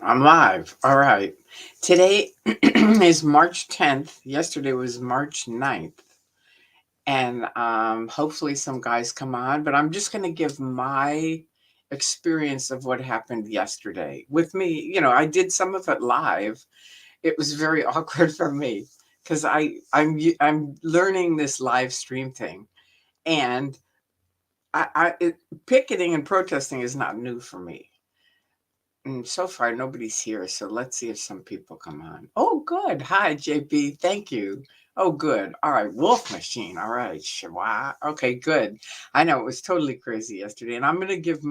I'm live. All right. Today is March 10th. Yesterday was March 9th. And hopefully some guys come on, but I'm just going to give my experience of what happened yesterday. With me, I did some of it live. It was very awkward for me because I'm learning this live stream thing, and picketing and protesting is not new for me. And so far, nobody's here, so let's see if some people come on. Oh, good. Hi, JP. Thank you. Oh, good. All right. Wolf Machine. All right. Wow. Okay, good. I know it was totally crazy yesterday, and I'm going to give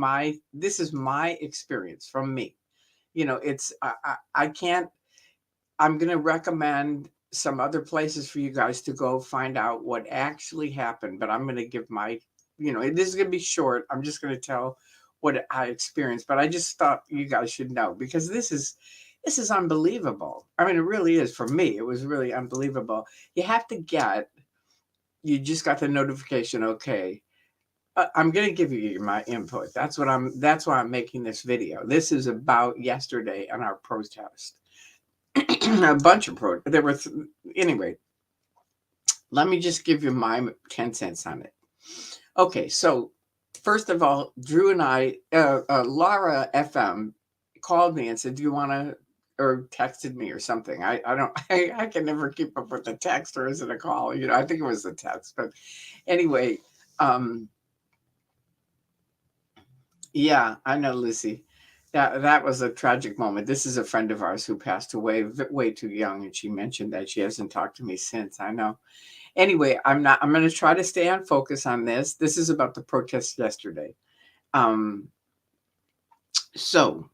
this is my experience from me. I can't, I'm going to recommend some other places for you guys to go find out what actually happened, but I'm going to give this is going to be short. I'm just going to tell what I experienced, but I just thought you guys should know because this is unbelievable. I mean, it really is. For me, it was really unbelievable. You just got the notification. Okay. I'm going to give you my input. That's why I'm making this video. This is about yesterday and our protest. A bunch of there were anyway. Let me just give you my 10 cents on it. Okay, so first of all, Drew and I, Laura FM called me and said, "Do you want to?" Or texted me or something. I don't. I can never keep up with the text, or is it a call? I think it was the text. But anyway, um, yeah, I know, Lucy. That was a tragic moment. This is a friend of ours who passed away way too young, and she mentioned that she hasn't talked to me since. I know. Anyway, I'm going to try to stay on focus on this. This is about the protest yesterday. So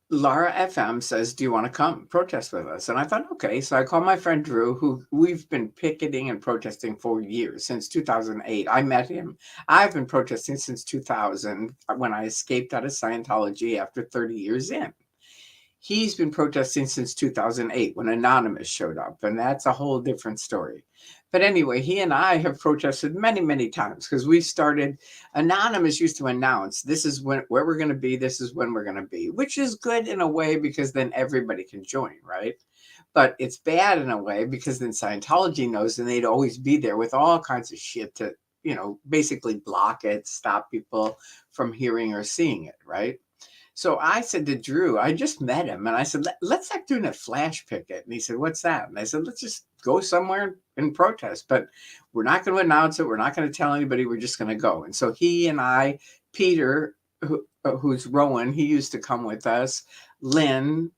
Laura FM says, "Do you want to come protest with us?" And I thought, okay. So I called my friend Drew, who we've been picketing and protesting for years, since 2008. I met him. I've been protesting since 2000 when I escaped out of Scientology after 30 years in. He's been protesting since 2008 when Anonymous showed up, and that's a whole different story. But anyway, he and I have protested many, many times because we started. Anonymous used to announce, "This is where we're going to be. This is when we're going to be," which is good in a way because then everybody can join, right? But it's bad in a way because then Scientology knows, and they'd always be there with all kinds of shit to, basically block it, stop people from hearing or seeing it, right? So I said to Drew, I just met him, and I said, "Let's start doing a flash picket." And he said, "What's that?" And I said, "Let's just go somewhere and protest, but we're not going to announce it. We're not going to tell anybody. We're just going to go." And so he and I, Peter, who's Rowan, he used to come with us, Lynn,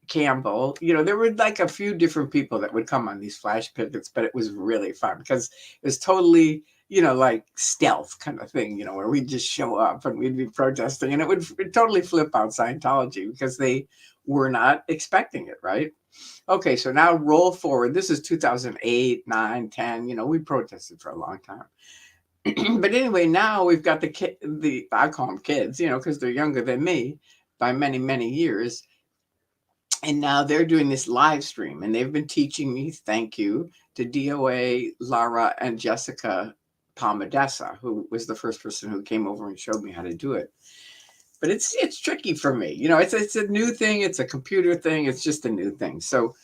Campbell, there were like a few different people that would come on these flash pickets, but it was really fun because it was totally, like stealth kind of thing, where we'd just show up and we'd be protesting, and it'd totally flip out Scientology because they were not expecting it, right? Okay, so now roll forward. This is 2008, 9, 10. We protested for a long time. But anyway, now we've got I call them kids, because they're younger than me by many, many years. And now they're doing this live stream, and they've been teaching me, thank you to DOA, Lara, and Jessica Palmadessa, who was the first person who came over and showed me how to do it. But it's tricky for me. It's a new thing. It's a computer thing. It's just a new thing. So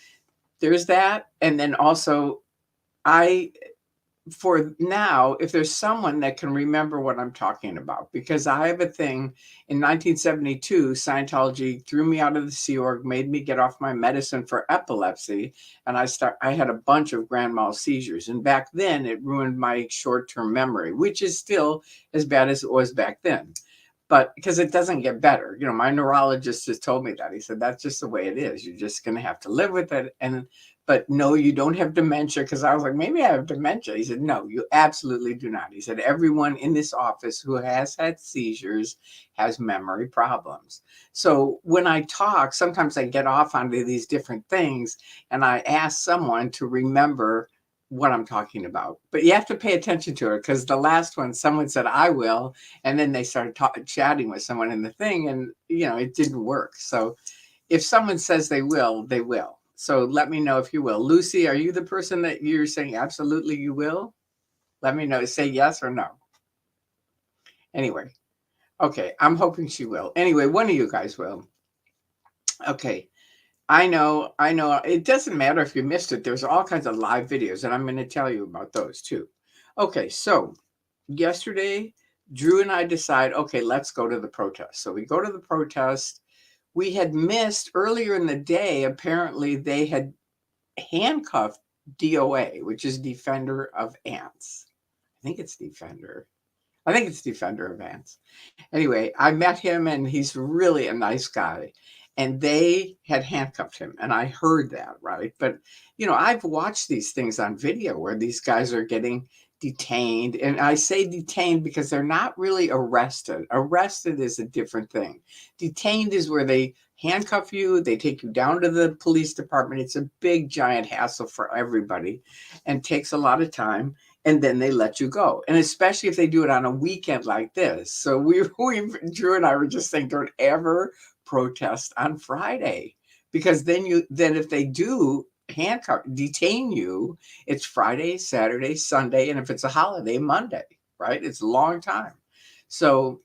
there's that. And then also for now, if there's someone that can remember what I'm talking about, because I have a thing in 1972, Scientology threw me out of the Sea Org, made me get off my medicine for epilepsy, and I had a bunch of grand mal seizures. And back then, it ruined my short-term memory, which is still as bad as it was back then. But because it doesn't get better, my neurologist just told me that. He said, "That's just the way it is. You're just going to have to live with it." But no, you don't have dementia. Because I was like, maybe I have dementia. He said, "No, you absolutely do not." He said, "Everyone in this office who has had seizures has memory problems." So when I talk, sometimes I get off onto these different things, and I ask someone to remember what I'm talking about. But you have to pay attention to it, because the last one, someone said, "I will," and then they started chatting with someone in the thing, and it didn't work. So if someone says they will, they will. So let me know if you will. Lucy, are you the person that you're saying absolutely you will? Let me know. Say yes or no. Anyway, Okay, I'm hoping she will. Anyway, one of you guys will. Okay. I know. It doesn't matter if you missed it. There's all kinds of live videos, and I'm going to tell you about those too. Okay, so yesterday, Drew and I decide, okay, let's go to the protest. So we go to the protest. We had missed earlier in the day, apparently, they had handcuffed DOA, which is Defender of Ants. I think it's Defender. I think it's Defender of Ants. Anyway, I met him and he's really a nice guy. And they had handcuffed him. And I heard that, right? But, I've watched these things on video where these guys are getting detained. And I say detained because they're not really arrested. Arrested is a different thing. Detained is where they handcuff you, they take you down to the police department. It's a big, giant hassle for everybody and takes a lot of time, and then they let you go. And especially if they do it on a weekend like this. So we Drew and I were just saying, don't ever protest on Friday, because then if they do detain you, it's Friday, Saturday, Sunday, and if it's a holiday, Monday, right? It's a long time. So,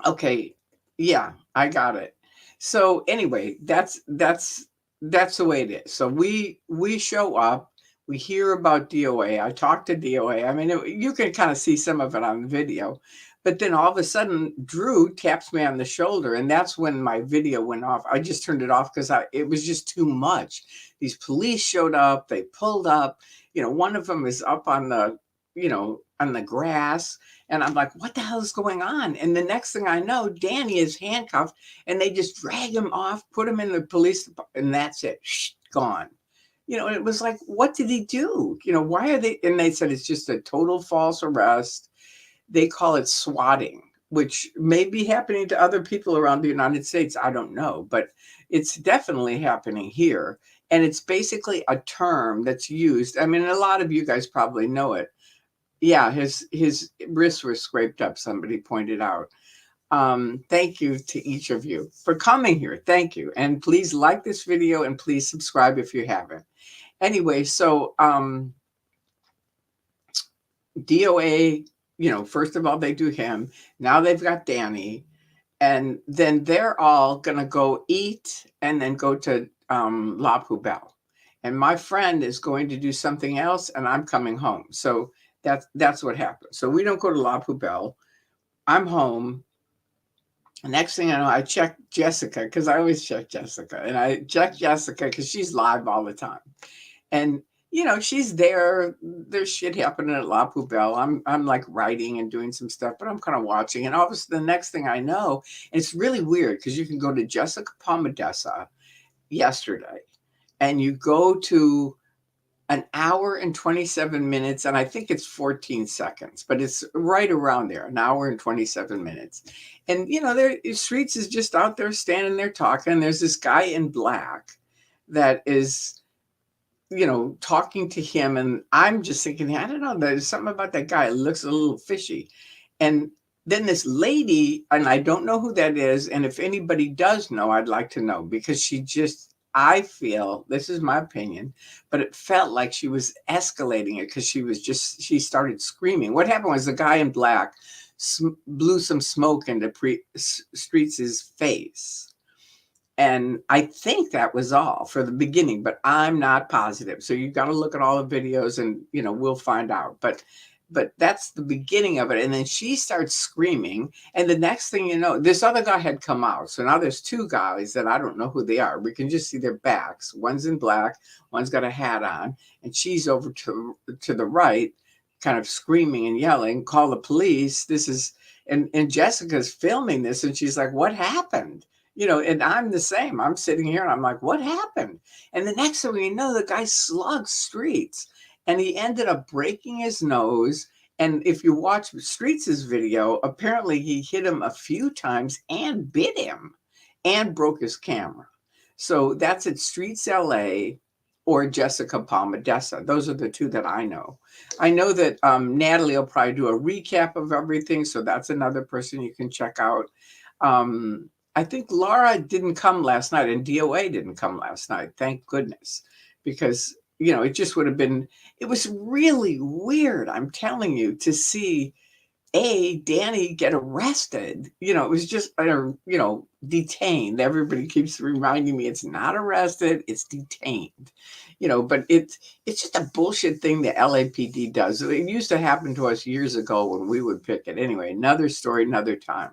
okay, yeah, I got it. So anyway, that's the way it is. So we show up, we hear about DOA. I talked to DOA. I mean, you can kind of see some of it on video, but then all of a sudden, Drew taps me on the shoulder, and that's when my video went off. I just turned it off because it was just too much. These police showed up. They pulled up. One of them is up on the, on the grass. And I'm like, what the hell is going on? And the next thing I know, Danny is handcuffed, and they just drag him off, put him in the police department, and that's it. Shh, gone. It was like, what did he do? Why are they? And they said it's just a total false arrest. They call it swatting, which may be happening to other people around the United States. I don't know, but it's definitely happening here. And it's basically a term that's used. I mean, a lot of you guys probably know it. Yeah, his wrists were scraped up, somebody pointed out. Thank you to each of you for coming here. Thank you. And please like this video and please subscribe if you haven't. Anyway, so DOA, first of all, they do him. Now they've got Danny. And then they're all going to go eat and then go to La Poubelle. And my friend is going to do something else, and I'm coming home. So that's what happened. So we don't go to La Poubelle. I'm home. Next thing I know, I check Jessica, because I always check Jessica. And I check Jessica because she's live all the time. And, she's there. There's shit happening at La Poubelle. I'm like writing and doing some stuff, but I'm kind of watching. And all of a sudden, the next thing I know, it's really weird because you can go to Jessica Palmadessa yesterday, and you go to an hour and 27 minutes, and I think it's 14 seconds, but it's right around there, an hour and 27 minutes. And, Streets is just out there standing there talking. There's this guy in black that is, talking to him. And I'm just thinking, I don't know, there's something about that guy. It looks a little fishy. And then this lady, and I don't know who that is. And if anybody does know, I'd like to know, because I feel, this is my opinion, but it felt like she was escalating it because she started screaming. What happened was the guy in black blew some smoke into Streets' face. And I think that was all for the beginning, but I'm not positive. So you've got to look at all the videos and, we'll find out. But that's the beginning of it. And then she starts screaming. And the next thing you know, this other guy had come out. So now there's two guys that I don't know who they are. We can just see their backs. One's in black, one's got a hat on, and she's over to the right, kind of screaming and yelling, call the police. And Jessica's filming this, and she's like, what happened? And I'm the same. I'm sitting here and I'm like, what happened? And the next thing you know, the guy slugged Streets, and he ended up breaking his nose. And if you watch Streets' video, apparently he hit him a few times and bit him and broke his camera. So that's at StreetsLA or Jessica Palmadessa. Those are the two that I know. I know that Natalie will probably do a recap of everything. So that's another person you can check out. I think Laura didn't come last night, and DOA didn't come last night. Thank goodness, because, it just would have been, it was really weird, I'm telling you, to see Danny get arrested. It was just, detained. Everybody keeps reminding me it's not arrested, it's detained. But it's just a bullshit thing the LAPD does. It used to happen to us years ago when we would picket. Anyway, another story, another time.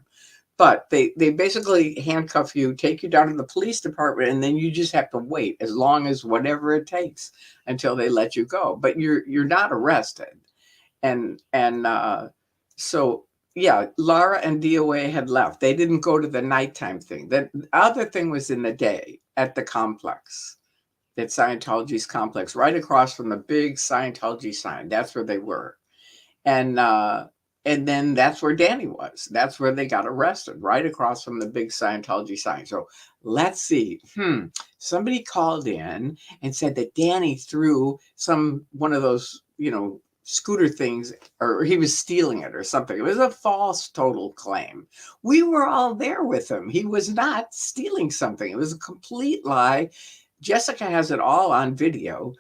But they basically handcuff you, take you down to the police department, and then you just have to wait as long as whatever it takes until they let you go. But you're not arrested. And so yeah, Lara and DOA had left. They didn't go to the nighttime thing. The other thing was in the day at the complex, at Scientology's complex, right across from the big Scientology sign. That's where they were. And then that's where Danny was. That's where they got arrested, right across from the big Scientology sign. So let's see. Somebody called in and said that Danny threw one of those, scooter things, or he was stealing it or something. It was a false total claim. We were all there with him. He was not stealing something. It was a complete lie. Jessica has it all on video.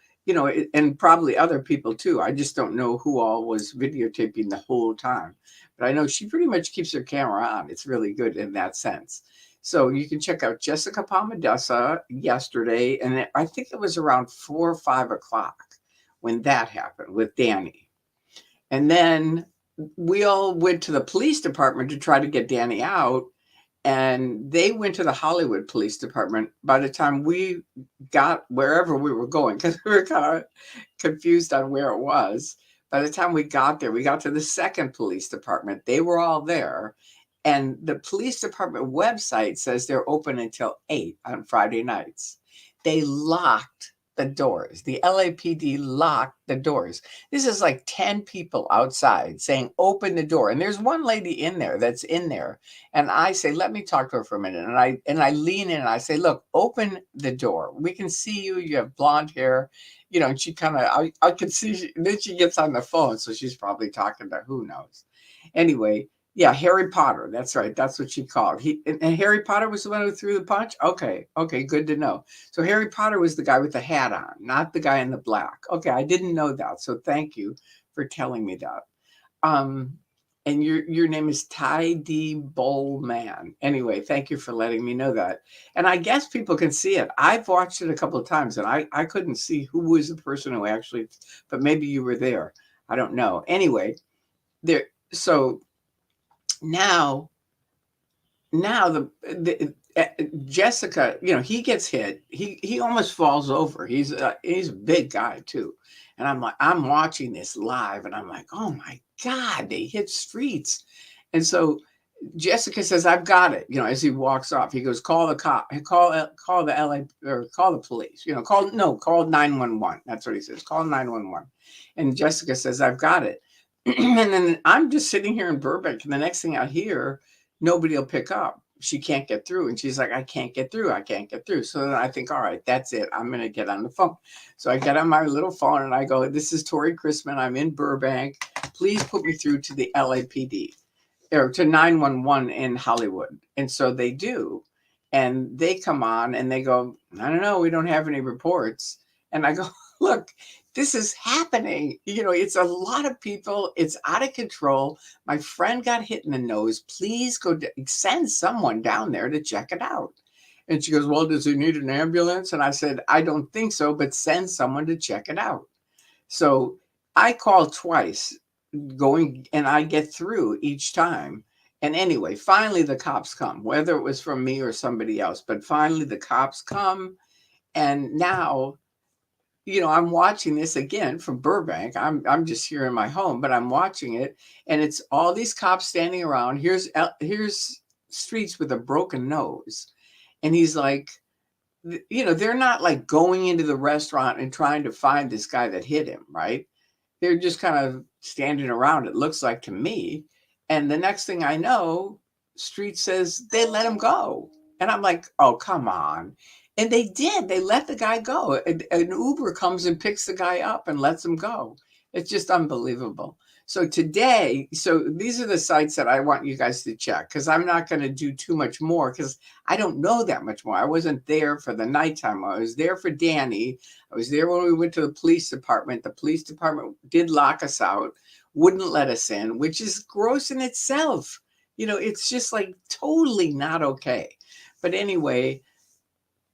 And probably other people too. I just don't know who all was videotaping the whole time. But I know she pretty much keeps her camera on. It's really good in that sense. So you can check out Jessica Palmadessa yesterday. And I think it was around 4 or 5 o'clock when that happened with Danny. And then we all went to the police department to try to get Danny out. And they went to the Hollywood Police Department by the time we got wherever we were going, because we were kind of confused on where it was. By the time we got there, we got to the second police department. They were all there. And the police department website says they're open until 8 on Friday nights. They locked the doors. The LAPD locked the doors. This is like 10 people outside saying, open the door. And there's one lady in there that's in there. And I say, let me talk to her for a minute. And I lean in and I say, look, open the door. We can see you. You have blonde hair. And she kind of, I can see, then she gets on the phone. So she's probably talking to who knows. Anyway, yeah, Harry Potter. That's right. That's what she called. And Harry Potter was the one who threw the punch? Okay, good to know. So Harry Potter was the guy with the hat on, not the guy in the black. Okay, I didn't know that. So thank you for telling me that. And your name is Ty D. Bowman. Anyway, thank you for letting me know that. And I guess people can see it. I've watched it a couple of times, and I couldn't see who was the person who actually, but maybe you were there. I don't know. Anyway, so now Jessica, he gets hit. He almost falls over. He's a big guy too. And I'm watching this live and I'm like, oh my God, they hit Streets. And so Jessica says, I've got it. As he walks off, he goes, call the cop, call the LA, or call the police, call 911. That's what he says. Call 911. And Jessica says, I've got it. And then I'm just sitting here in Burbank, and the next thing I hear, nobody will pick up. She can't get through. And she's like, I can't get through. So then I think, all right, that's it. I'm going to get on the phone. So I get on my little phone and I go, this is Tori Chrisman. I'm in Burbank. Please put me through to the LAPD or to 911 in Hollywood. And so they do. And they come on and they go, I don't know. We don't have any reports. And I go, look, this is happening. It's a lot of people. It's out of control. My friend got hit in the nose. Please send someone down there to check it out. And she goes, well, does he need an ambulance? And I said, I don't think so, but send someone to check it out. So I called twice and I get through each time. And anyway, finally the cops come, whether it was from me or somebody else, but finally the cops come. And now, I'm watching this again from Burbank. I'm just here in my home, but I'm watching it, and it's all these cops standing around. Here's Streets with a broken nose, and he's like, they're not like going into the restaurant and trying to find this guy that hit him, right? They're just kind of standing around, it looks like to me. And the next thing I know, Streets says they let him go, and I'm like, oh, come on. And they did. They let the guy go. An Uber comes and picks the guy up and lets him go. It's just unbelievable. So these are the sites that I want you guys to check, because I'm not going to do too much more because I don't know that much more. I wasn't there for the nighttime. I was there for Danny. I was there when we went to the police department. The police department did lock us out. wouldn't let us in, which is gross in itself. It's just like totally not okay. But anyway,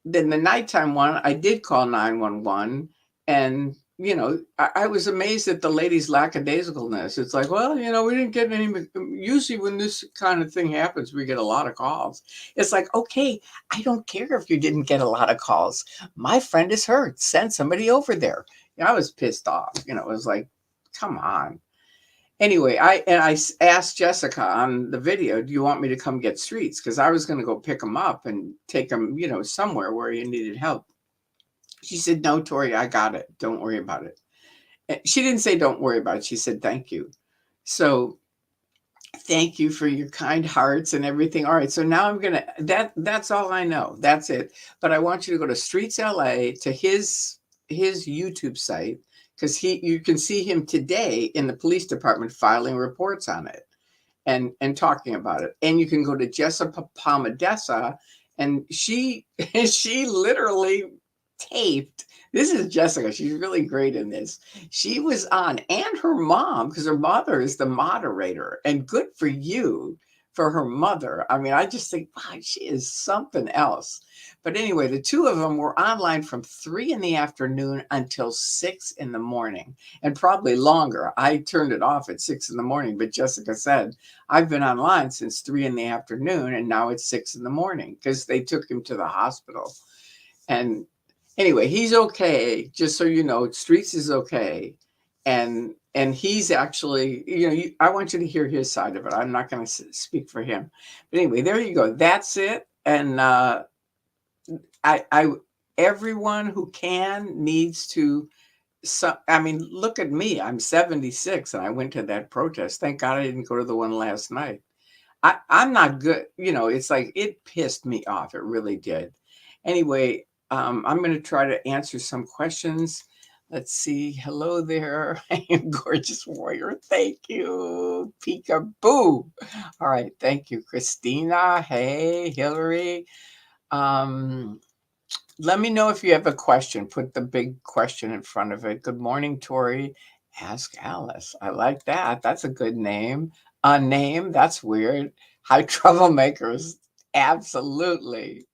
then the nighttime one, I did call 911, and I was amazed at the lady's lackadaisicalness. It's like, well, we didn't get any. Usually, when this kind of thing happens, we get a lot of calls. It's like, okay, I don't care if you didn't get a lot of calls. My friend is hurt. Send somebody over there. I was pissed off. It was like, come on. Anyway, I asked Jessica on the video, do you want me to come get Streets? Because I was going to go pick him up and take him, somewhere where he needed help. She said, no, Tori, I got it. Don't worry about it. And she didn't say don't worry about it. She said, thank you. So thank you for your kind hearts and everything. All right. So now I'm going to, that's all I know. That's it. But I want you to go to StreetsLA, to his YouTube site, because you can see him today in the police department filing reports on it and talking about it. And you can go to Jessica Palmadessa, and she literally taped. This is Jessica. She's really great in this. She was on, and her mom, because her mother is the moderator, and good for you for her mother. I mean, I just think, wow, she is something else. But anyway, the two of them were online from 3 p.m. until 6 a.m, and probably longer. I turned it off at 6 a.m, but Jessica said, I've been online since 3 p.m, and now it's 6 a.m, because they took him to the hospital. And anyway, he's okay. Just so you know, Streets is okay. And he's actually, I want you to hear his side of it. I'm not going to speak for him. But anyway, there you go. That's it. And I everyone who needs to. I mean, look at me. I'm 76, and I went to that protest. Thank God I didn't go to the one last night. I'm not good. It's like it pissed me off. It really did. Anyway, I'm going to try to answer some questions. Let's see. Hello there. Gorgeous warrior. Thank you. Peekaboo. All right. Thank you, Christina. Hey, Hillary. Let me know if you have a question. Put the big question in front of it. Good morning, Tori. Ask Alice. I like that. That's a good name. A name? That's weird. Hi, troublemakers. Absolutely.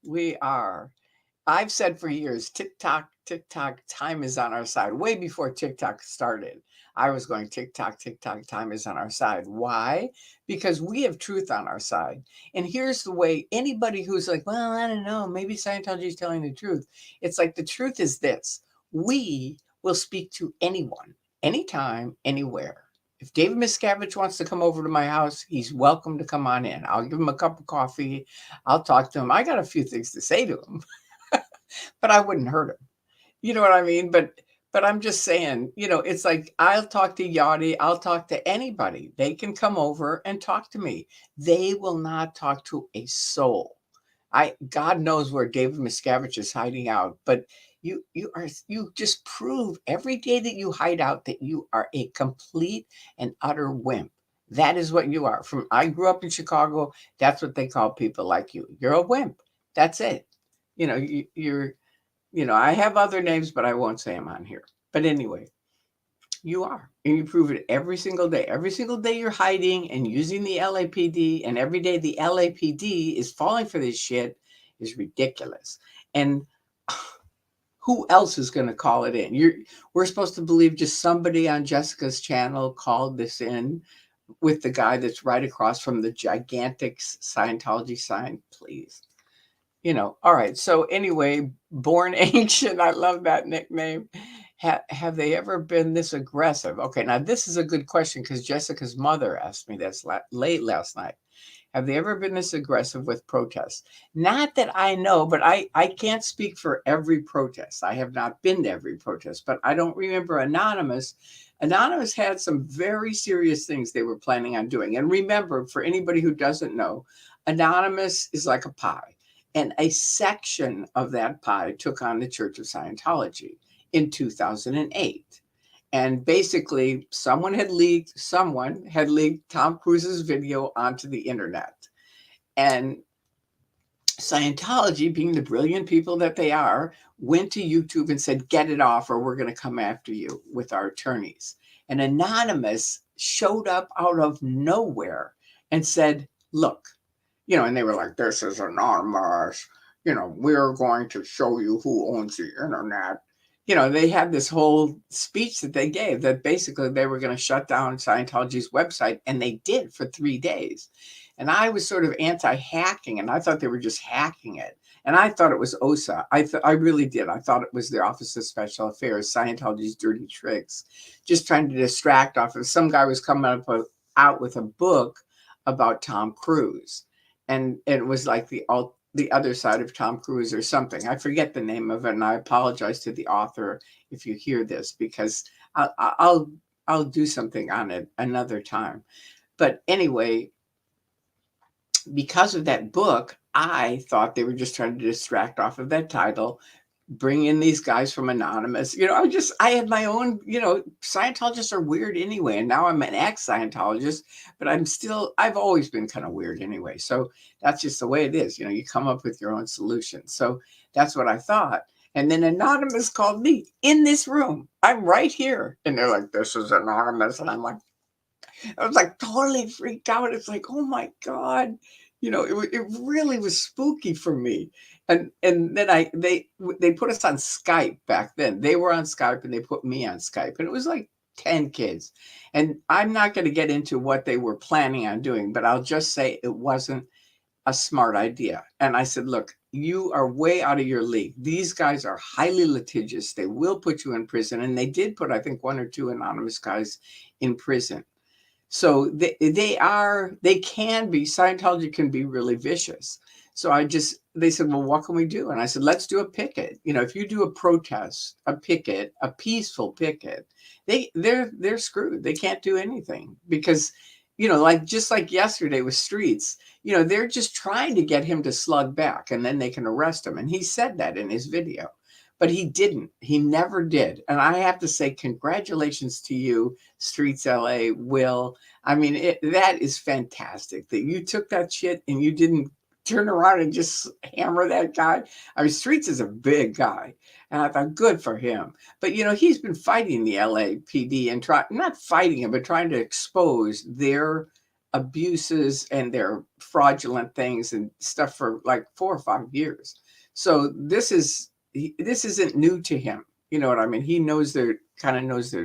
We are. I've said for years, TikTok, time is on our side. Way before TikTok started, I was going, TikTok, time is on our side. Why? Because we have truth on our side. And here's the way, anybody who's like, well, I don't know, maybe Scientology is telling the truth. It's like, the truth is this: we will speak to anyone, anytime, anywhere. If David Miscavige wants to come over to my house, he's welcome to come on in. I'll give him a cup of coffee. I'll talk to him. I got a few things to say to him. But I wouldn't hurt him. You know what I mean? But I'm just saying, it's like, I'll talk to Yachty. I'll talk to anybody. They can come over and talk to me. They will not talk to a soul. God knows where David Miscavige is hiding out, but you just prove every day that you hide out that you are a complete and utter wimp. That is what you are. I grew up in Chicago. That's what they call people like you. You're a wimp. That's it. You're, I have other names, but I won't say them on here. But anyway, you are. And you prove it every single day. Every single day you're hiding and using the LAPD, and every day the LAPD is falling for this shit is ridiculous. And who else is going to call it in? We're supposed to believe just somebody on Jessica's channel called this in with the guy that's right across from the gigantic Scientology sign, please. All right. So anyway, Born Ancient, I love that nickname. Have they ever been this aggressive? Okay, now this is a good question, because Jessica's mother asked me this late last night. Have they ever been this aggressive with protests? Not that I know, but I can't speak for every protest. I have not been to every protest, but I don't remember Anonymous. Anonymous had some very serious things they were planning on doing. And remember, for anybody who doesn't know, Anonymous is like a pie. And a section of that pie took on the Church of Scientology in 2008. And basically, someone had leaked Tom Cruise's video onto the internet. And Scientology, being the brilliant people that they are, went to YouTube and said, get it off, or we're going to come after you with our attorneys. an anonymous showed up out of nowhere and said, look, and they were like, this is anonymous. We're going to show you who owns the internet. They had this whole speech that they gave that basically they were going to shut down Scientology's website, and they did for 3 days. And I was sort of anti-hacking, and I thought they were just hacking it. And I thought it was OSA. I really did. I thought it was the Office of Special Affairs, Scientology's dirty tricks, just trying to distract off of some guy was coming out with a book about Tom Cruise. And it was like the other side of Tom Cruise or something. I forget the name of it, and I apologize to the author if you hear this, because I'll do something on it another time. But anyway, because of that book, I thought they were just trying to distract off of that title, bring in these guys from Anonymous. I had my own, Scientologists are weird anyway. And now I'm an ex-Scientologist, but I've always been kind of weird anyway. So that's just the way it is. You come up with your own solution. So that's what I thought. And then Anonymous called me in this room. I'm right here. And they're like, this is Anonymous. And I'm like, I was like totally freaked out. It's like, oh my God, it really was spooky for me. And then they put us on Skype back then. They were on Skype and they put me on Skype, and it was like 10 kids. And I'm not going to get into what they were planning on doing, but I'll just say it wasn't a smart idea. And I said, look, you are way out of your league. These guys are highly litigious. They will put you in prison. And they did put, I think, 1 or 2 anonymous guys in prison. So they can be, Scientology can be really vicious. So they said, well, what can we do? And I said, let's do a picket. If you do a protest, a picket, a peaceful picket, they're screwed. They can't do anything because, just like yesterday with Streets, they're just trying to get him to slug back and then they can arrest him. And he said that in his video. But he didn't. He never did. And I have to say, congratulations to you, StreetsLA, Will. I mean, that is fantastic that you took that shit and you didn't turn around and just hammer that guy. I mean, Streets is a big guy. And I thought, good for him. But, he's been fighting the LAPD and not fighting him, but trying to expose their abuses and their fraudulent things and stuff for like 4 or 5 years. So this isn't new to him. You know what I mean? He knows their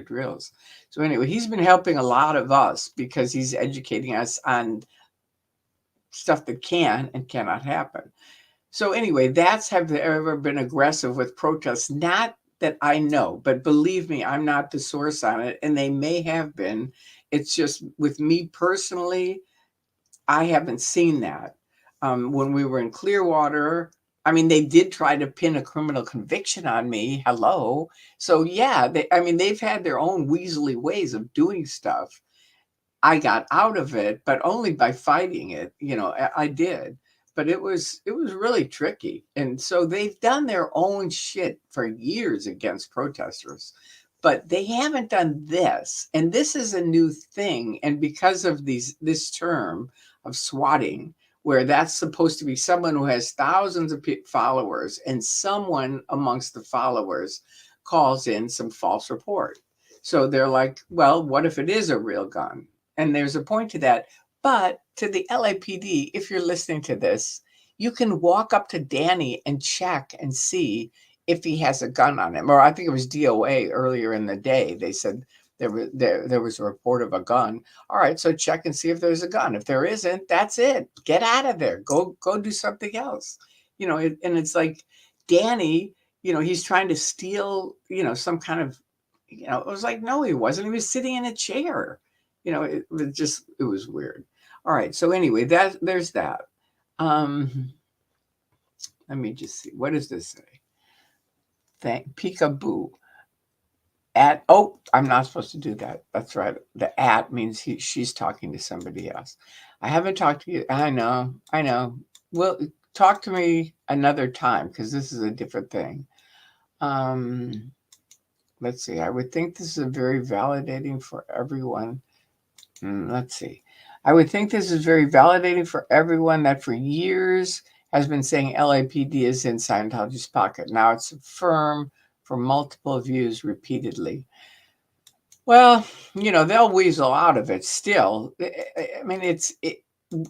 drills. So anyway, he's been helping a lot of us because he's educating us on stuff that can and cannot happen. So anyway, have they ever been aggressive with protests? Not that I know, but believe me, I'm not the source on it. And they may have been. It's just with me personally, I haven't seen that. When we were in Clearwater, I mean, they did try to pin a criminal conviction on me. Hello. So yeah, they've had their own weaselly ways of doing stuff. I got out of it, but only by fighting it. I did, but it was really tricky. And so they've done their own shit for years against protesters, but they haven't done this. And this is a new thing. And because of this term of swatting, where that's supposed to be someone who has thousands of followers and someone amongst the followers calls in some false report. So they're like, well, what if it is a real gun? And there's a point to that. But to the LAPD, if you're listening to this, you can walk up to Danny and check and see if he has a gun on him. Or I think it was DOA earlier in the day. They said there was a report of a gun. All right, so check and see if there's a gun. If there isn't, that's it. Get out of there. Go do something else. And it's like Danny, he's trying to steal, some kind of, it was like, no, he wasn't. He was sitting in a chair. It was weird. All right, so anyway, there's that. Let me just see. What does this say? Peekaboo. I'm not supposed to do that. That's right. The means she's talking to somebody else. I haven't talked to you. I know. Well, talk to me another time because this is a different thing. Let's see. I would think this is very validating for everyone. Let's see. I would think this is very validating for everyone that for years has been saying LAPD is in Scientology's pocket. Now it's firm for multiple views repeatedly. Well, they'll weasel out of it still. I mean,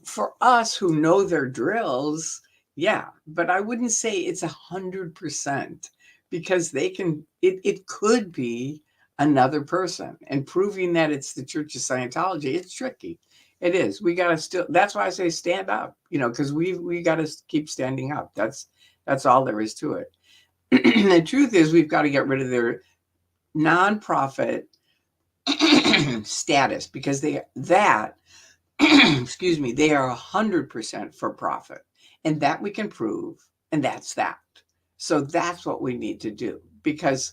for us who know their drills, yeah, but I wouldn't say it's 100% because it could be another person, and proving that it's the Church of Scientology, it's tricky. It is. We got to still, that's why I say stand up, because we got to keep standing up. That's all there is to it. The truth is we've got to get rid of their nonprofit status because excuse me, they are 100% for profit, and that we can prove, and that's that. So that's what we need to do, because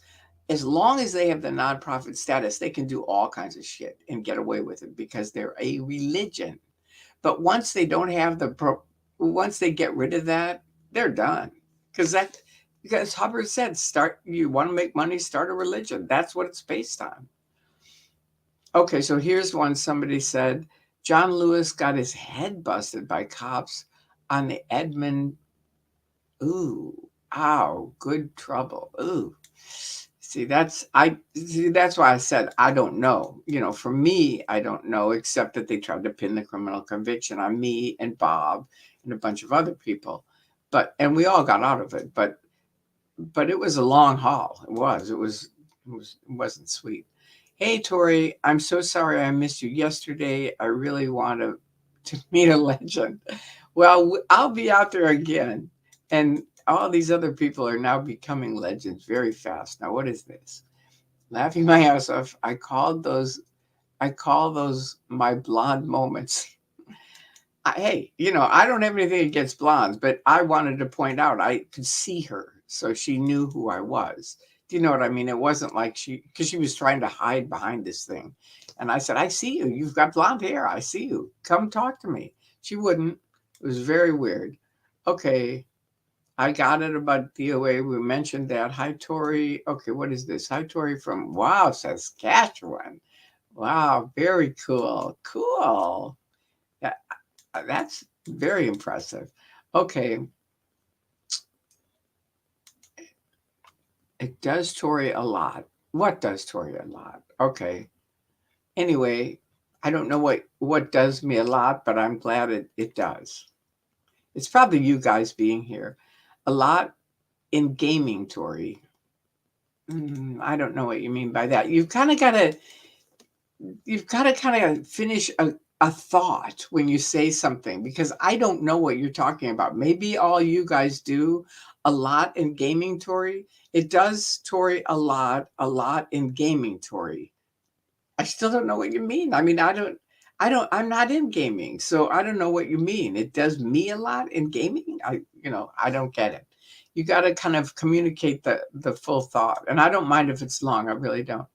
as long as they have the nonprofit status, they can do all kinds of shit and get away with it because they're a religion. But once they don't have once they get rid of that, they're done. Because Hubbard said, you want to make money, start a religion. That's what it's based on. Okay, so here's one. Somebody said John Lewis got his head busted by cops on the Edmund. Ooh, ow, good trouble. Ooh. That's why I said I don't know. For me, I don't know, except that they tried to pin the criminal conviction on me and Bob and a bunch of other people. And we all got out of it, but it was a long haul. It wasn't sweet. Hey, Tori, I'm so sorry I missed you yesterday. I really want to meet a legend. Well, I'll be out there again. And all these other people are now becoming legends very fast. Now, what is this? Laughing my ass off. I call those my blonde moments. Hey, I don't have anything against blondes, but I wanted to point out I could see her, so she knew who I was. Do you know what I mean? It wasn't like because she was trying to hide behind this thing. And I said, I see you. You've got blonde hair. I see you. Come talk to me. She wouldn't. It was very weird. Okay. I got it about DOA. We mentioned that. Hi, Tori. Okay, what is this? Hi, Tori from, wow, Saskatchewan. Wow, very cool. Cool. Yeah, that's very impressive. Okay. It does Tori a lot. What does Tori a lot? Okay. Anyway, I don't know what does me a lot, but I'm glad it does. It's probably you guys being here. A lot in gaming, Tori. I don't know what you mean by that. You've got to kind of finish a thought when you say something, because I don't know what you're talking about. Maybe all you guys do a lot in gaming, Tori. It does, Tori, a lot in gaming, Tori. I still don't know what you mean. I mean, I'm not in gaming, so I don't know what you mean. It does me a lot in gaming. I don't get it. You got to kind of communicate the full thought. And I don't mind if it's long. I really don't.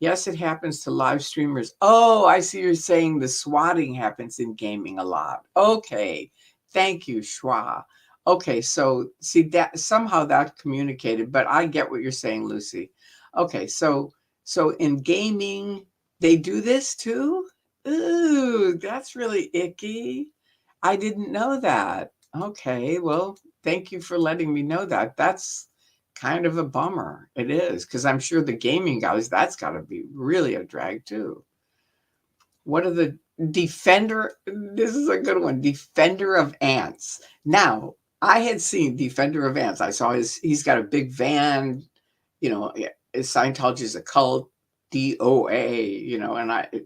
Yes, it happens to live streamers. Oh, I see you're saying the swatting happens in gaming a lot. Okay. Thank you, Schwa. Okay, so see that somehow that communicated, but I get what you're saying, Lucy. Okay, so in gaming, they do this too? Ooh, that's really icky. I didn't know that. Okay, well, thank you for letting me know that. That's kind of a bummer. It is, because I'm sure the gaming guys, that's got to be really a drag too. What are the Defender? This is a good one. Defender of Ants. Now, I had seen Defender of Ants. I saw he's got a big van, Scientology is a cult, DOA,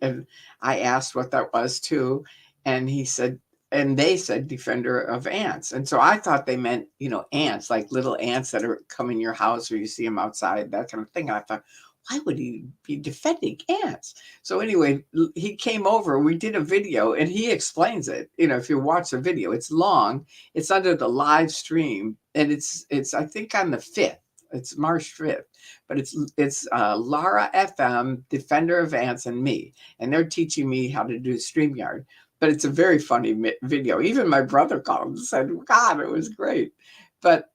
and I asked what that was too. And they said Defender of Ants. And so I thought they meant, ants, like little ants that come in your house or you see them outside, that kind of thing. And I thought, why would he be defending ants? So anyway, he came over, we did a video, and he explains it. If you watch the video, it's long, it's under the live stream, and it's I think on the 5th, it's March 5th, but it's Lara FM, Defender of Ants, and me, and they're teaching me how to do StreamYard. But it's a very funny video. Even my brother called and said, God, it was great. But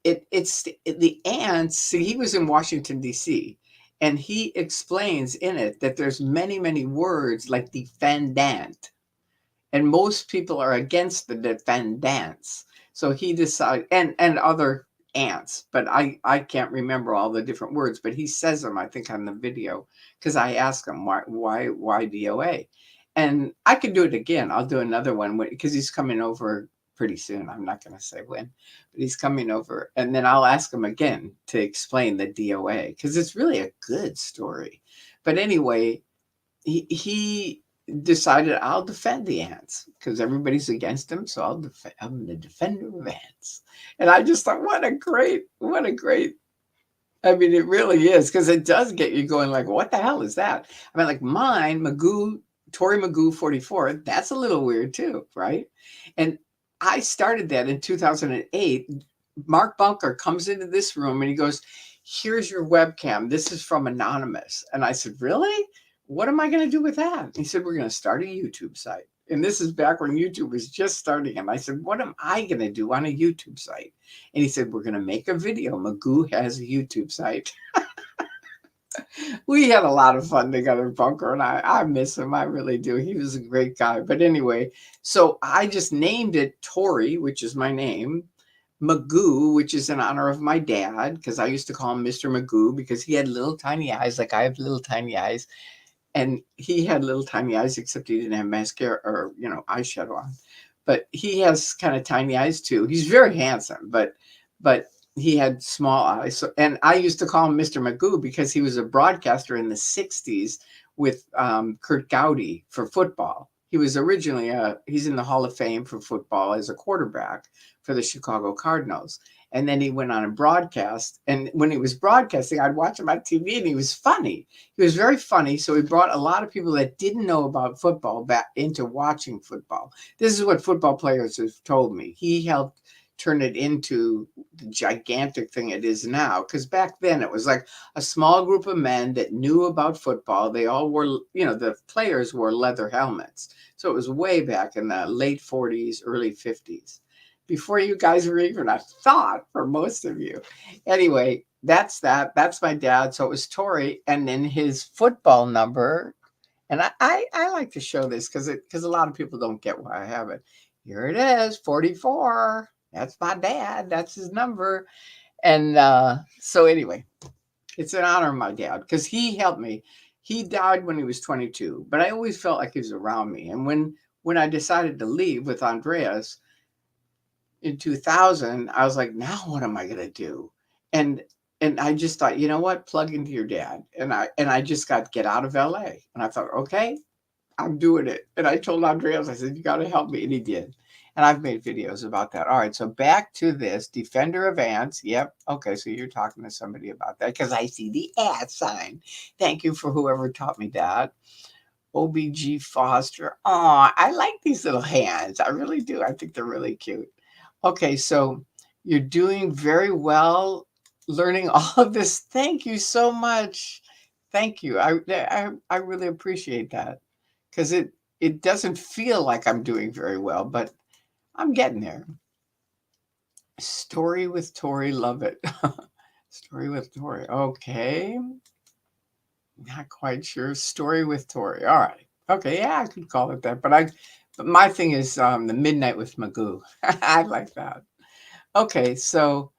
it's the ants. See, he was in Washington, D.C., and he explains in it that there's many, many words like defendant, and most people are against the defendants. So he decided, and other ants, but I can't remember all the different words, but he says them, I think, on the video, because I ask him why DOA, and I could do it again. I'll do another one because he's coming over pretty soon. I'm not going to say when, but he's coming over, and then I'll ask him again to explain the DOA because it's really a good story. But anyway, he decided I'll defend the ants because everybody's against him, so I'll defend. I'm the defender of ants, and I just thought, what a great. I mean, it really is, because it does get you going. Like, what the hell is that? I mean, like mine, Tory Magoo 44. That's a little weird too, right? And I started that in 2008. Mark Bunker comes into this room and he goes, "Here's your webcam. This is from Anonymous." And I said, "Really? What am I going to do with that?" He said, "We're going to start a YouTube site." And this is back when YouTube was just starting. And I said, "What am I going to do on a YouTube site?" And he said, "We're going to make a video. Magoo has a YouTube site." We had a lot of fun together, Bunker, and I miss him. I really do. He was a great guy. But anyway, so I just named it Tory, which is my name, Magoo, which is in honor of my dad, because I used to call him Mr. Magoo because he had little tiny eyes, like I have little tiny eyes. And he had little tiny eyes, except he didn't have mascara or, eyeshadow on. But he has kind of tiny eyes too. He's very handsome, but he had small eyes. So, and I used to call him Mr. Magoo because he was a broadcaster in the 60s with Kurt Gowdy for football. He was originally, he's in the Hall of Fame for football as a quarterback for the Chicago Cardinals. And then he went on and broadcast. And when he was broadcasting, I'd watch him on TV and he was funny. He was very funny. So he brought a lot of people that didn't know about football back into watching football. This is what football players have told me. He helped turn it into the gigantic thing it is now. Because back then it was like a small group of men that knew about football. They all wore, the players wore leather helmets. So it was way back in the late 40s, early 50s. Before you guys were even a thought for most of you. Anyway, that's that. That's my dad. So it was Tory, and then his football number. And I like to show this because a lot of people don't get why I have it. Here it is, 44. That's my dad. That's his number. And so anyway, it's in honor of my dad because he helped me. He died when he was 22, but I always felt like he was around me. And when I decided to leave with Andreas in 2000, I was like, now what am I going to do? And I just thought, you know what? Plug into your dad. And I just got get out of LA. And I thought, okay, I'm doing it. And I told Andreas, I said, you got to help me. And he did. And I've made videos about that. All right. So back to this Defender of Ants. Yep. Okay. So you're talking to somebody about that because I see the @ sign. Thank you for whoever taught me that. OBG Foster. Oh, I like these little hands. I really do. I think they're really cute. Okay, so you're doing very well learning all of this. Thank you so much. Thank you. I really appreciate that because it doesn't feel like I'm doing very well, but I'm getting there. Story with Tori, love it. Story with Tori. Okay. Not quite sure. Story with Tori. All right. Okay, yeah, I could call it that. But my thing is the Midnight with Magoo. I like that. Okay, so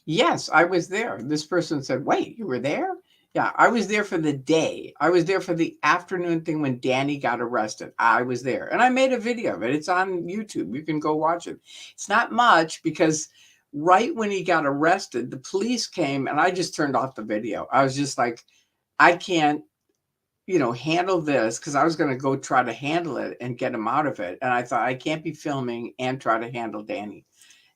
yes, I was there. This person said, "Wait, you were there?" Yeah, I was there for the day. I was there for the afternoon thing when Danny got arrested. I was there. And I made a video of it. It's on YouTube. You can go watch it. It's not much because right when he got arrested, the police came and I just turned off the video. I was just like, I can't, handle this because I was going to go try to handle it and get him out of it. And I thought I can't be filming and try to handle Danny.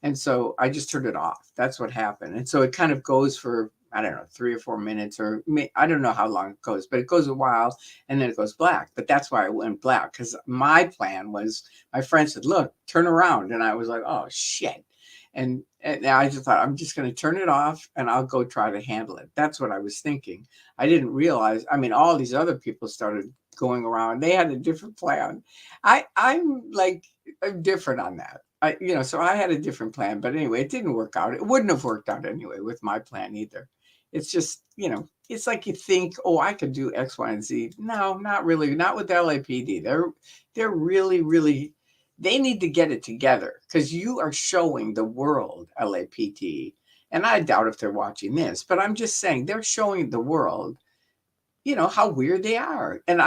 And so I just turned it off. That's what happened. And so it kind of goes for, I don't know, 3 or 4 minutes, or I don't know how long it goes, but it goes a while and then it goes black. But that's why it went black, because my plan was, my friend said, "Look, turn around." And I was like, oh, shit. And I just thought, I'm just going to turn it off and I'll go try to handle it. That's what I was thinking. I didn't realize, all these other people started going around. They had a different plan. I'm different on that. So I had a different plan, but anyway, it didn't work out. It wouldn't have worked out anyway with my plan either. It's just, it's like you think, oh, I could do X, Y, and Z. No, not really. Not with LAPD. They're really, really They need to get it together because you are showing the world, LAPD, and I doubt if they're watching this, but I'm just saying they're showing the world, how weird they are. And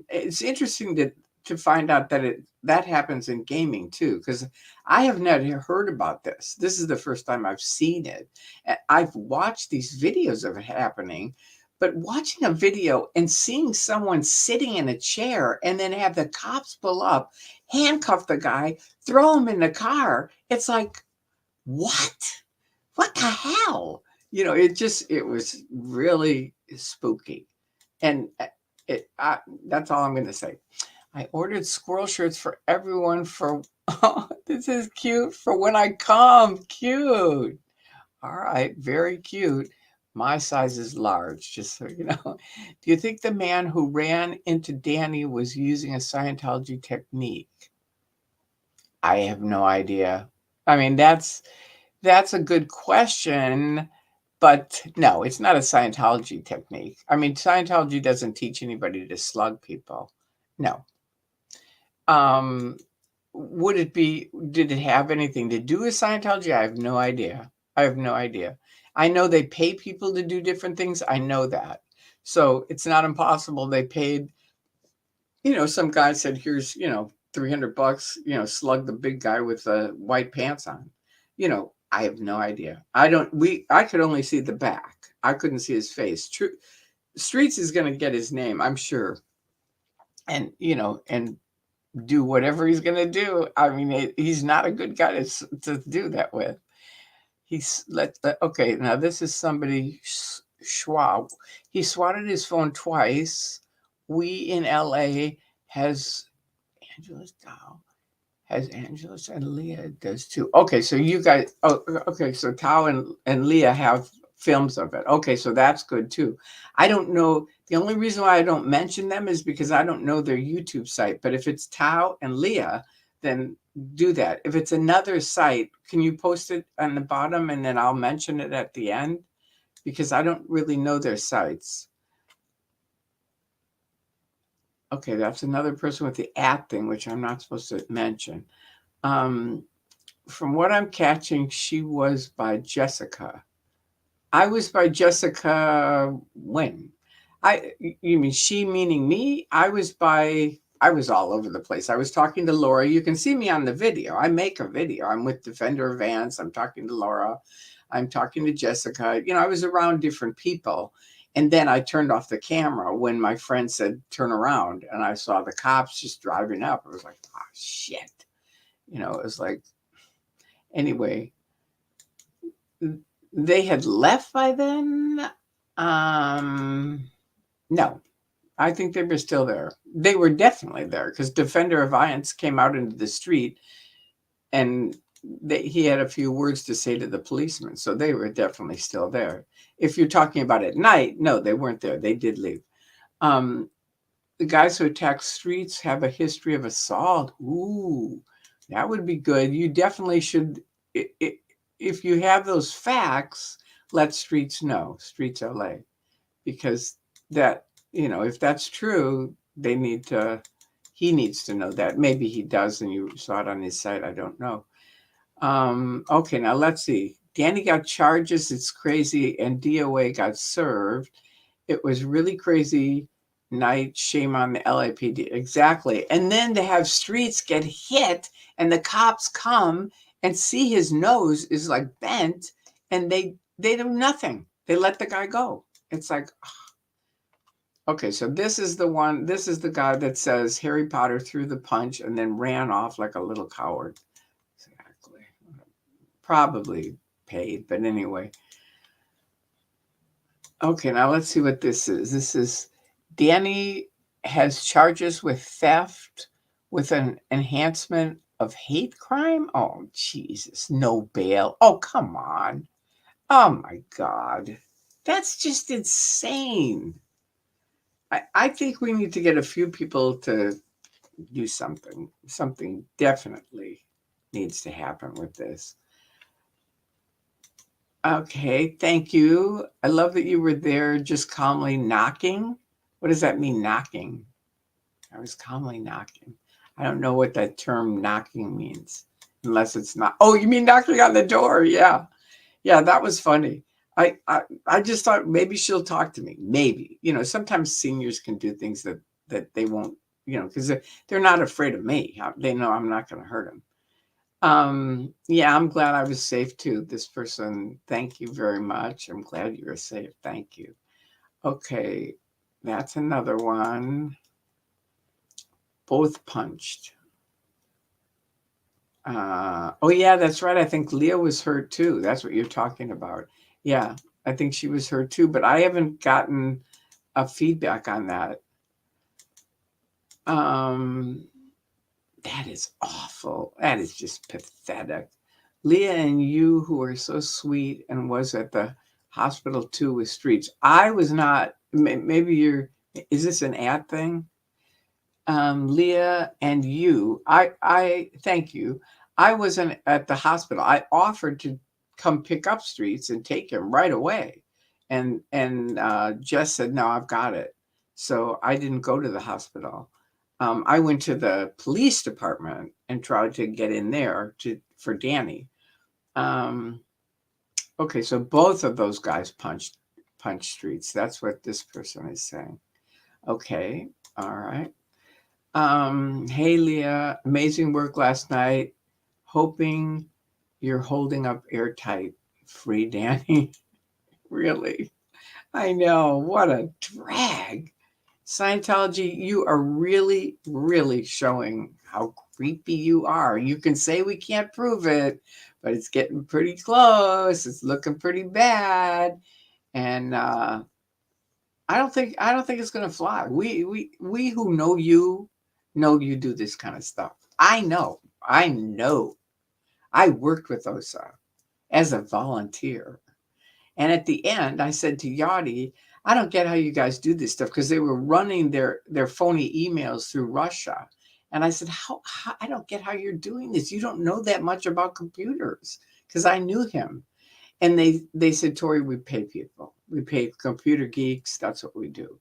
it's interesting to find out that happens in gaming too, because I have never heard about this. This is the first time I've seen it. I've watched these videos of it happening, but watching a video and seeing someone sitting in a chair and then have the cops pull up, handcuff the guy, throw him in the car, it's like, what the hell? It was really spooky. And that's all I'm going to say. I ordered squirrel shirts for everyone for, oh, this is cute, for when I come. Cute. All right, very cute. My size is large, just so you know. Do you think the man who ran into Danny was using a Scientology technique? I have no idea. I mean, that's a good question, but no, it's not a Scientology technique. I mean, Scientology doesn't teach anybody to slug people. No. Did it have anything to do with Scientology? I have no idea. I know they pay people to do different things. I know that. So it's not impossible. They paid, some guy said, here's, $300, slug the big guy with the white pants on. I have no idea. I could only see the back. I couldn't see his face. True. Streets is going to get his name, I'm sure. And, and do whatever he's going to do. I mean, he's not a good guy to do that with. Okay, now this is somebody, Schwab. He swatted his phone twice. We in LA has Angelus and Leah does too. Okay, so you guys, okay, so Tao and Leah have films of it. Okay, so that's good too. I don't know. The only reason why I don't mention them is because I don't know their YouTube site. But if it's Tao and Leah, then do that. If it's another site, can you post it on the bottom and then I'll mention it at the end? Because I don't really know their sites. Okay, that's another person with the @ thing, which I'm not supposed to mention. From what I'm catching, she was by Jessica. I was by Jessica when? You mean she meaning me? I was all over the place. I was talking to Laura. You can see me on the video. I make a video. I'm with Defender Vance. I'm talking to Laura. I'm talking to Jessica. I was around different people. And then I turned off the camera when my friend said, turn around. And I saw the cops just driving up. I was like, oh, shit. It was like, anyway, they had left by then. No, I think they were still there. They were definitely there because Defender of Vance came out into the street and he had a few words to say to the policeman. So they were definitely still there. If you're talking about at night, no, they weren't there. They did leave. The guys who attack Streets have a history of assault. Ooh, that would be good. You definitely should. If you have those facts, let Streets know, StreetsLA, because that, if that's true, he needs to know that. Maybe he does and you saw it on his site. I don't know. Okay, now let's see. Danny got charges. It's crazy. And DOA got served. It was really crazy night. Shame on the LAPD. Exactly. And then to have Streets get hit and the cops come and see his nose is like bent and they do nothing. They let the guy go. It's like, okay, so this is the guy that says Harry Potter threw the punch and then ran off like a little coward. Exactly. Probably paid, but anyway. Okay, now let's see what this is. This is Danny has charges with theft with an enhancement of hate crime. Oh, Jesus, no bail. Oh, come on. Oh, my God. That's just insane. I think we need to get a few people to do something. Something definitely needs to happen with this. Okay, thank you. I love that you were there just calmly knocking. What does that mean, knocking? I was calmly knocking. I don't know what that term knocking means, unless it's not. Oh, you mean knocking on the door? Yeah. Yeah, that was funny. I just thought maybe she'll talk to me. Maybe. Sometimes seniors can do things that they won't, because they're not afraid of me. They know I'm not going to hurt them. Yeah, I'm glad I was safe too. This person, thank you very much. I'm glad you were safe. Thank you. Okay, that's another one. Both punched. Oh yeah, that's right. I think Leah was hurt too. That's what you're talking about. Yeah, I think she was hurt too, but I haven't gotten a feedback on that. That is awful. That is just pathetic. Leah and you, who are so sweet and was at the hospital too with Streets. I was not. Maybe is this an ad thing? Leah and you, I thank you. I wasn't at the hospital. I offered to come pick up Streets and take him right away, and Jess said no, I've got it. So I didn't go to the hospital. I went to the police department and tried to get in there for Danny. Okay, so both of those guys punched Streets. That's what this person is saying. Okay, all right. Hey Leah, amazing work last night. Hoping you're holding up airtight. Free Danny. Really? I know. What a drag. Scientology, you are really, really showing how creepy you are. You can say we can't prove it, but it's getting pretty close. It's looking pretty bad. And I don't think it's gonna fly. We who know you do this kind of stuff. I know. I worked with OSA as a volunteer. And at the end, I said to Yachty, I don't get how you guys do this stuff, because they were running their phony emails through Russia. And I said, how I don't get how you're doing this. You don't know that much about computers, because I knew him. And they said, Tori, we pay people. We pay computer geeks. That's what we do.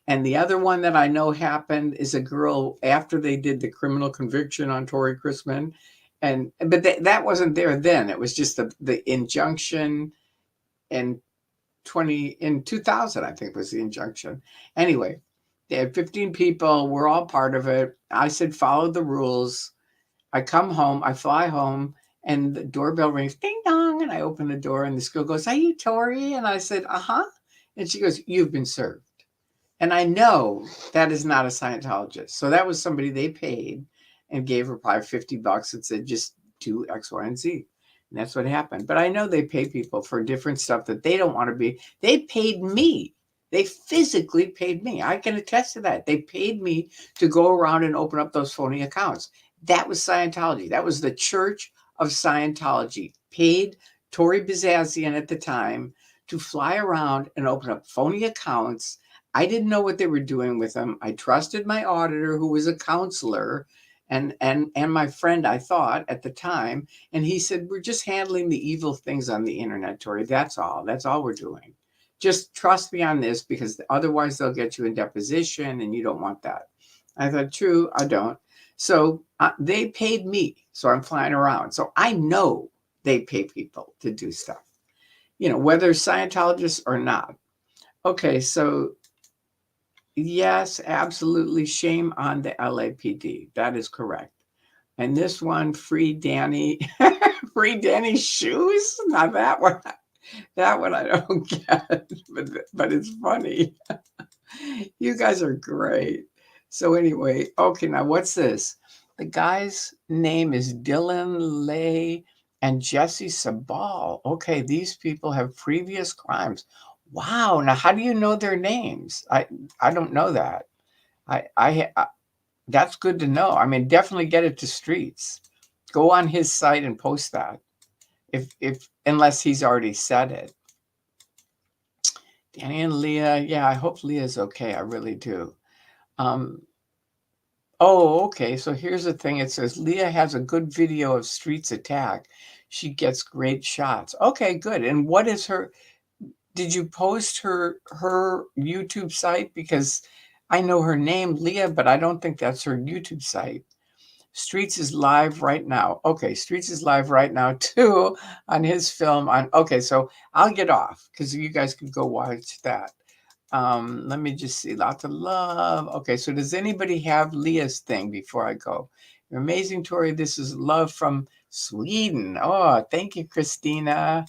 And the other one that I know happened is a girl after they did the criminal conviction on Tori Chrisman. But that wasn't there then. It was just the injunction in 2000, I think, was the injunction. Anyway, they had 15 people. We're all part of it. I said, follow the rules. I come home, I fly home, and the doorbell rings, ding dong, and I open the door, and this girl goes, are you Tori? And I said, uh-huh. And she goes, you've been served. And I know that is not a Scientologist. So that was somebody they paid and gave her probably $50 and said, just do X, Y, and Z. And that's what happened. But I know they pay people for different stuff that they don't want to be. They paid me. They physically paid me. I can attest to that. They paid me to go around and open up those phony accounts. That was Scientology. That was the Church of Scientology. Paid Tori Bazazian at the time to fly around and open up phony accounts. I didn't know what they were doing with them. I trusted my auditor, who was a counselor, and my friend, I thought at the time, and he said, we're just handling the evil things on the internet, Tori. That's all we're doing. Just trust me on this, because otherwise they'll get you in deposition, and you don't want that. I thought, true, I don't. So they paid me, so I'm flying around. So I know they pay people to do stuff, whether Scientologists or not. Okay, so yes, absolutely. Shame on the LAPD. That is correct. And this one, free Danny, free Danny's shoes. Now that one I don't get, but it's funny. You guys are great. So anyway, okay, now what's this? The guy's name is Dylan Lay and Jesse Sabal. Okay, these people have previous crimes. Wow. Now, how do you know their names? I don't know that. I that's good to know. I mean, definitely get it to Streets. Go on his site and post that. If unless he's already said it. Danny and Leah, yeah, I hope Leah's okay. I really do. Oh, okay. So here's the thing. It says Leah has a good video of Streets attack. She gets great shots. Okay, good. And what is her? Did you post her YouTube site? Because I know her name, Leah, but I don't think that's her YouTube site. Streets is live right now. Okay, Streets is live right now too on his film. Okay, so I'll get off because you guys can go watch that. Let me just see. Lots of love. Okay, so does anybody have Leah's thing before I go? You're amazing, Tori. This is love from Sweden. Oh, thank you, Christina.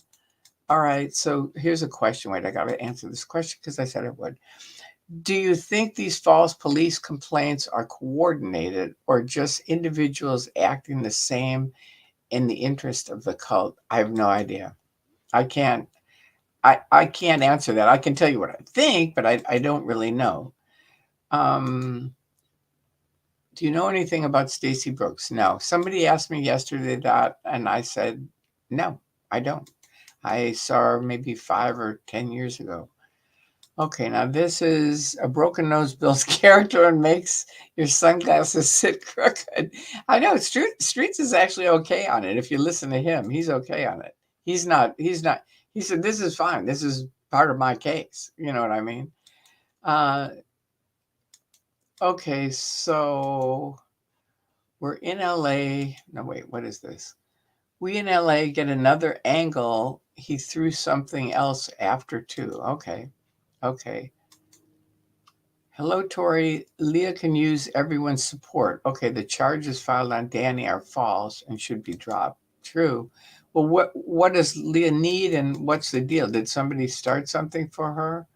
All right, so here's a question. Wait, I got to answer this question because I said I would. Do you think these false police complaints are coordinated or just individuals acting the same in the interest of the cult? I have no idea. I can't answer that. I can tell you what I think, but I don't really know. Do you know anything about Stacy Brooks? No. Somebody asked me yesterday that, and I said, no, I don't. I saw her maybe 5 or 10 years ago. Okay, now this is a broken nose builds character and makes your sunglasses sit crooked. I know Streets is actually okay on it. If you listen to him, he's okay on it. He's not, he said, this is fine. This is part of my case. You know what I mean? Okay, so we're in LA. No, wait, what is this? We in LA get another angle. He threw something else after too. Okay. Okay. Hello, Tori. Leah can use everyone's support. Okay, the charges filed on Danny are false and should be dropped. True. Well, what does Leah need and what's the deal? Did somebody start something for her?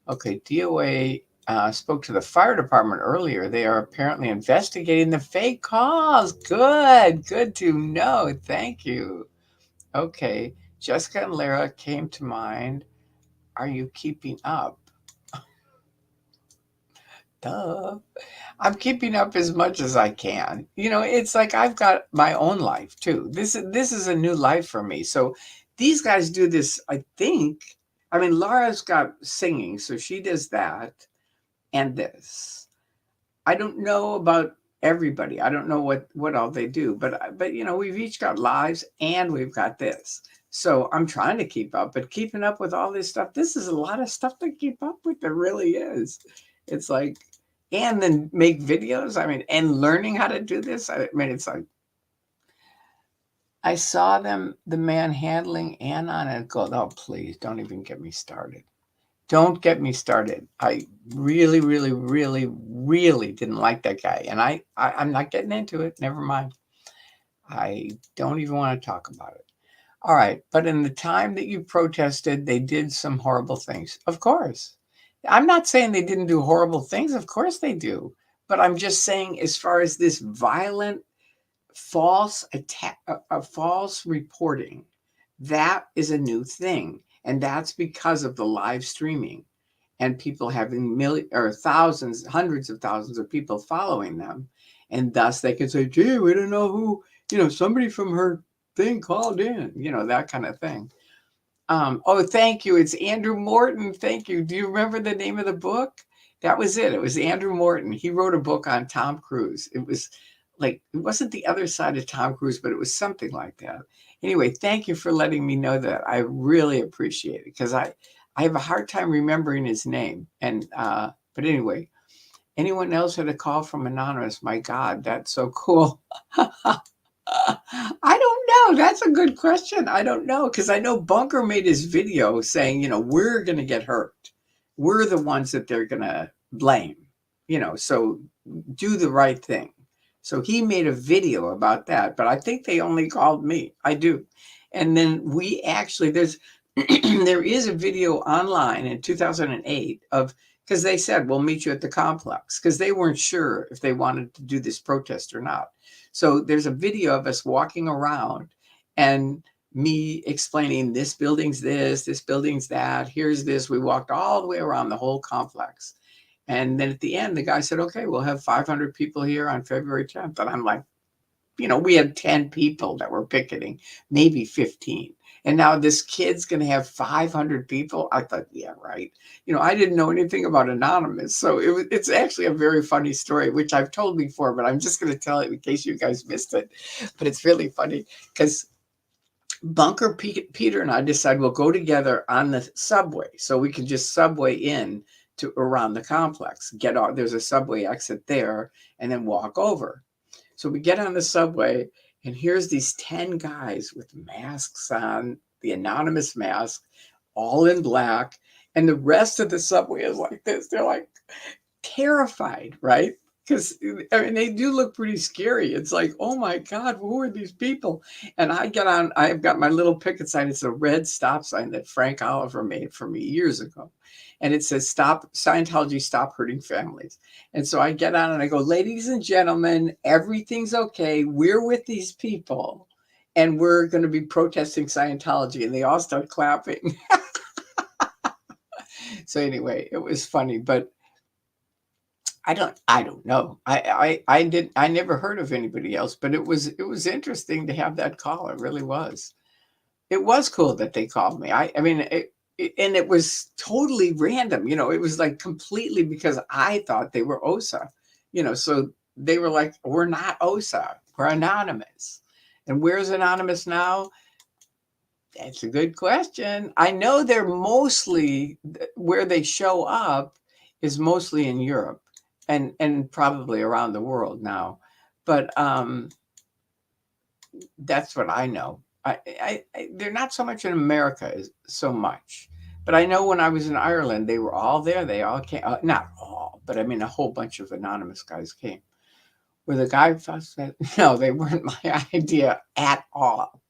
Okay, DOA spoke to the fire department earlier. They are apparently investigating the fake calls. Good to know. Thank you. Okay, Jessica and Lara came to mind. Are you keeping up? Duh. I'm keeping up as much as I can. It's like I've got my own life too. This is a new life for me. So these guys do this, I think. I mean, Laura's got singing, so she does that and this. I don't know about everybody. I don't know what all they do, but we've each got lives and we've got this. So I'm trying to keep up, but keeping up with all this stuff, this is a lot of stuff to keep up with. There really is. It's like, and then make videos. I mean, and learning how to do this. I mean, it's like, I saw them, the man handling Anon and go, oh, please don't even get me started. Don't get me started. I really, really, really, really didn't like that guy. And I'm not getting into it. Never mind. I don't even want to talk about it. All right. But in the time that you protested, they did some horrible things. Of course. I'm not saying they didn't do horrible things. Of course they do. But I'm just saying, as far as this violent, false attack, false reporting, that is a new thing. And that's because of the live streaming and people having millions or thousands, hundreds of thousands of people following them. And thus they can say, gee, we don't know who, somebody from her thing called in, that kind of thing. Oh, thank you. It's Andrew Morton. Thank you. Do you remember the name of the book? That was it. It was Andrew Morton. He wrote a book on Tom Cruise. It was like, it wasn't The Other Side of Tom Cruise, but it was something like that. Anyway, thank you for letting me know that. I really appreciate it because I have a hard time remembering his name. And but anyway, anyone else had a call from Anonymous? My God, that's so cool. I don't know. That's a good question. I don't know because I know Bunker made his video saying, we're going to get hurt. We're the ones that they're going to blame, so do the right thing. So he made a video about that, but I think they only called me. I do. And then we actually, there is a video online in 2008 of, because they said, we'll meet you at the complex, because they weren't sure if they wanted to do this protest or not. So there's a video of us walking around and me explaining this building's this building's that, here's this. We walked all the way around the whole complex. And then at the end, the guy said, okay, we'll have 500 people here on February 10th. And I'm like, we had 10 people that were picketing, maybe 15. And now this kid's going to have 500 people. I thought, yeah, right. I didn't know anything about Anonymous. So it's actually a very funny story, which I've told before, but I'm just going to tell it in case you guys missed it. But it's really funny because Bunker, Peter, and I decided we'll go together on the subway so we can just subway in to around the complex. Get out. There's a subway exit there and then walk over. So we get on the subway, and here's these 10 guys with masks on, the anonymous mask, all in black. And the rest of the subway is like this. They're like terrified, right? Because I mean, they do look pretty scary. It's like, oh my God, who are these people? And I get on, I've got my little picket sign. It's a red stop sign that Frank Oliver made for me years ago. And it says, "Stop Scientology, stop hurting families." And so I get on and I go, "Ladies and gentlemen, everything's okay. We're with these people and we're going to be protesting Scientology." And they all start clapping. So anyway, it was funny, but I don't know. I never heard of anybody else, but it was interesting to have that call. It really was. It was cool that they called me. I mean, and it was totally random. It was like completely because I thought they were OSA. So they were like, "We're not OSA. We're anonymous." And where's anonymous now? That's a good question. I know they're mostly where they show up is mostly in Europe and probably around the world now. But that's what I know. They're not so much in America so much. But I know when I was in Ireland, they were all there. They all came, not all, but I mean, a whole bunch of anonymous guys came. Where the guy first said, no, they weren't my idea at all.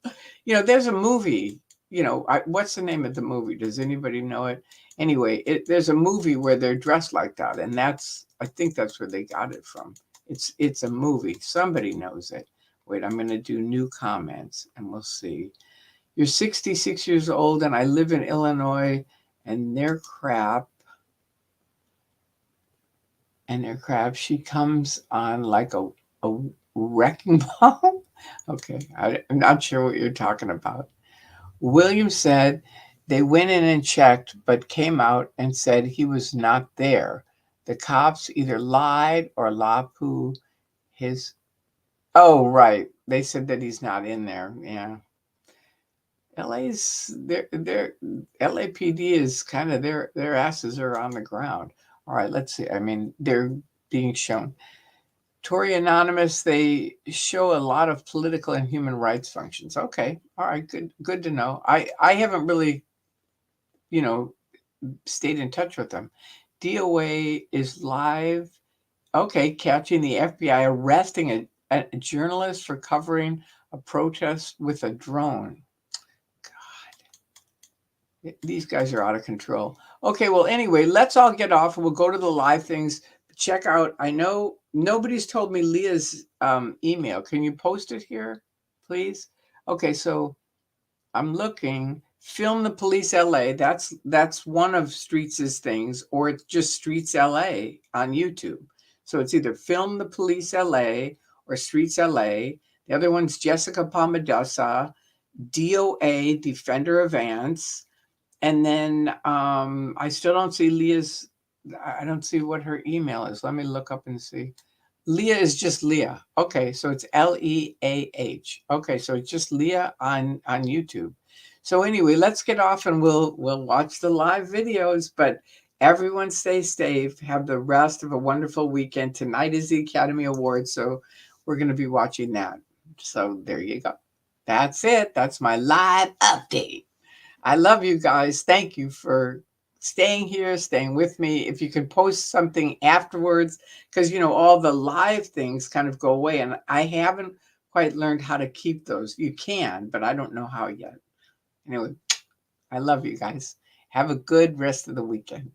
There's a movie, what's the name of the movie? Does anybody know it? Anyway, there's a movie where they're dressed like that. And I think that's where they got it from. It's a movie. Somebody knows it. Wait, I'm going to do new comments and we'll see. You're 66 years old and I live in Illinois and they're crap. And they're crap. She comes on like a wrecking ball. Okay, I'm not sure what you're talking about. William said they went in and checked, but came out and said he was not there. The cops either lied or lapu his. Oh, right. They said that he's not in there. Yeah. LA's their LAPD is kind of their asses are on the ground. All right, let's see. I mean, they're being shown. Tory Anonymous, they show a lot of political and human rights functions. Okay. All right, good to know. I haven't really, stayed in touch with them. DOA is live. Okay, catching the FBI arresting a journalist for covering a protest with a drone. God, these guys are out of control. Okay, well, anyway, let's all get off and we'll go to the live things. Check out, I know nobody's told me Leah's email. Can you post it here, please? Okay, so I'm looking. Film the Police LA. That's one of Streets' things, or it's just Streets LA on YouTube. So it's either Film the Police LA or Streets LA. The other one's Jessica Palmadosa, DOA, Defender of Ants. And then I still don't see Leah's. I don't see what her email is. Let me look up and see. Leah is just Leah. Okay, so it's Leah. Okay, so it's just Leah on YouTube. So anyway, let's get off and we'll watch the live videos. But everyone stay safe. Have the rest of a wonderful weekend. Tonight is the Academy Awards, so we're going to be watching that. So there you go. That's it. That's my live update. I love you guys. Thank you for staying here, staying with me. If you can post something afterwards, because, all the live things kind of go away. And I haven't quite learned how to keep those. You can, but I don't know how yet. Anyway, I love you guys. Have a good rest of the weekend.